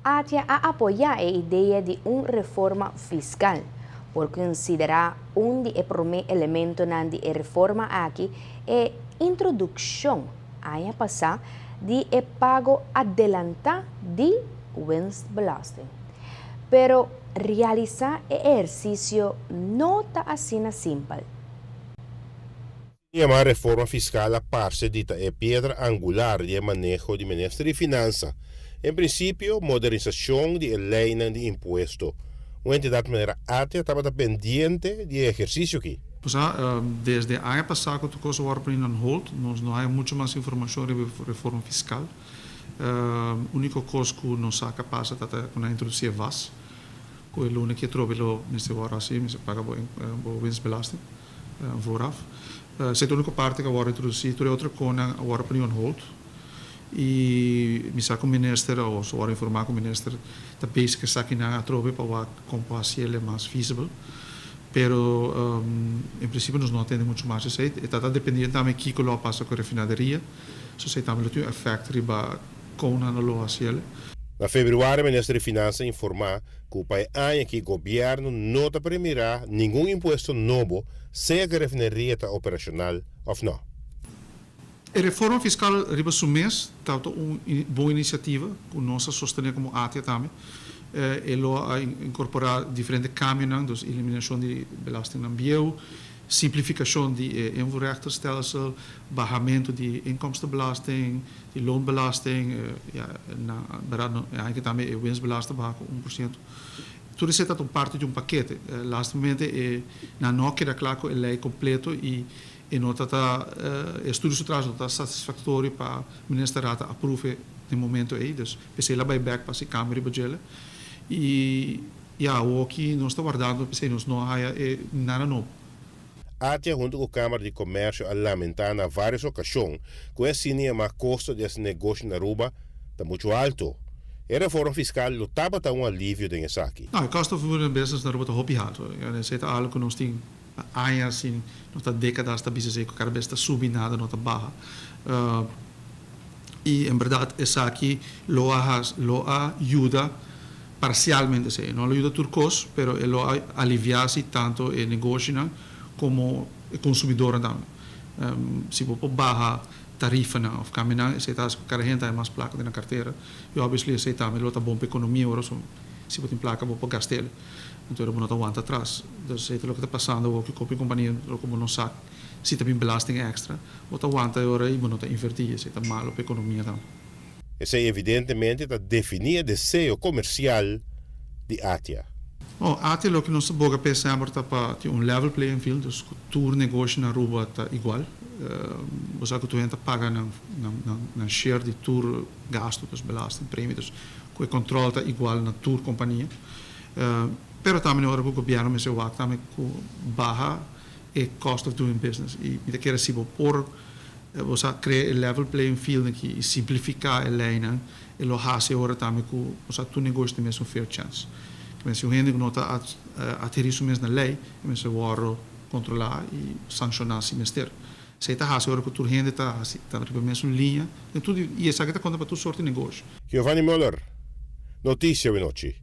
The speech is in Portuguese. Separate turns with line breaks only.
ATIA a apoiar a ideia de uma reforma fiscal, por considerar um dos primeiros elementos na reforma aqui é a introdução, ano passado, de pago adelantado de winstbelasting. Pero realizar o exercício não está assim simples.
A reforma fiscal aparte dita é pedra angular de manejo do Ministério de Finanças. Em princípio, modernização de lei de imposto. Uma entidade maneira até estava pendiente de exercício aqui.
Desde o ano passado, que a coisa foi on hold, nós não há muito mais informação sobre a reforma fiscal. A única coisa que nós somos capazes de introduzir é VAS, que é a única que trouxe o Ministério assim, se paga o winstbelasting, vooraf. Essa é a única parte que agora introduzida, a outra coisa agora on hold. E me sabe o Ministério, ou se agora informar o Ministério, da base que está aqui na trouxe para como ele é mais feasible. Pero em princípio nós não temos muito mais isso aí, está dependendo também que lo passa com a refinaria, so sei também tem a factory ba com na lo assim.
Na fevereiro, o Ministério de Finanças informou que o país que o governo não está permitirá nenhum imposto novo, seja que a refinaria está operacional ou não.
A reforma fiscal riba mês está uma boa iniciativa que nós sostenemos como ATIA também. Ela incorporar diferentes caminhos, dus eliminação de belasting ambieu, simplificação de invoerrechterstelsel, barramento de inkomstenbelasting, de loonbelasting, eigenlijk também winstbelasting bajo 1%. Tudo isso é parte de paquete. Lastamente, não queda claro que a lei completo e não está estudos atrás não está satisfatório para o Ministério aprove no momento aí, dus pensei lá vai back para a Câmara e Budget. E o que nós estamos guardando, nós não há nada novo.
A ATIA, junto com a Câmara de Comércio, a lamentar na várias ocasiões que esse cinema custo desse negócio na Aruba está muito alto. A reforma fiscal lutava para um alívio desse aqui.
Não, o custo de business na Aruba está muito alto. Isso é algo que nós temos anos, assim, nós está décadas, está business que cada vez está subindo, nada, não está baixa. E, em verdade, esse aqui lo ajuda parcialmente, não ajuda turcos, mas ele alivia tanto o negócio como o consumidor também. Se você baixa tarifa ou caminhar, se cada gente tem mais placa na carteira, e obviamente esse também ele está bom para a economia, se você tem placa, você pode gastar. Então, ele não está aguenta atrás. Então, se é o que está passando, o que a companhia, como não sabe, se tem belasting extra, você aguenta agora e você está invertindo, se está mal para a economia também.
Esse evidentemente está definir o desejo comercial de ATIA.
ATIA, o que nós estamos pensando é para ter level playing field, dus o negócio na Aruba está igual. Você que tu entra paga na share de tour gasto, dus belasting, prêmios, que o controle está igual na tour companhia. Pero também agora o governo me seu também que barra o cost of doing business. E me quer se por você criar level playing field aqui e simplificar a lei, e lo hace agora também que você tu negócio tem mesmo fair chance. Mas se o gente não está aterrir isso mesmo na lei, mas se o controlar e sancionar esse ministério. Se está hace agora que tu gente está mesmo linha, e tudo e essa que está conta para tu sorte de negócio.
Giovanni Müller, Notícia de Noite.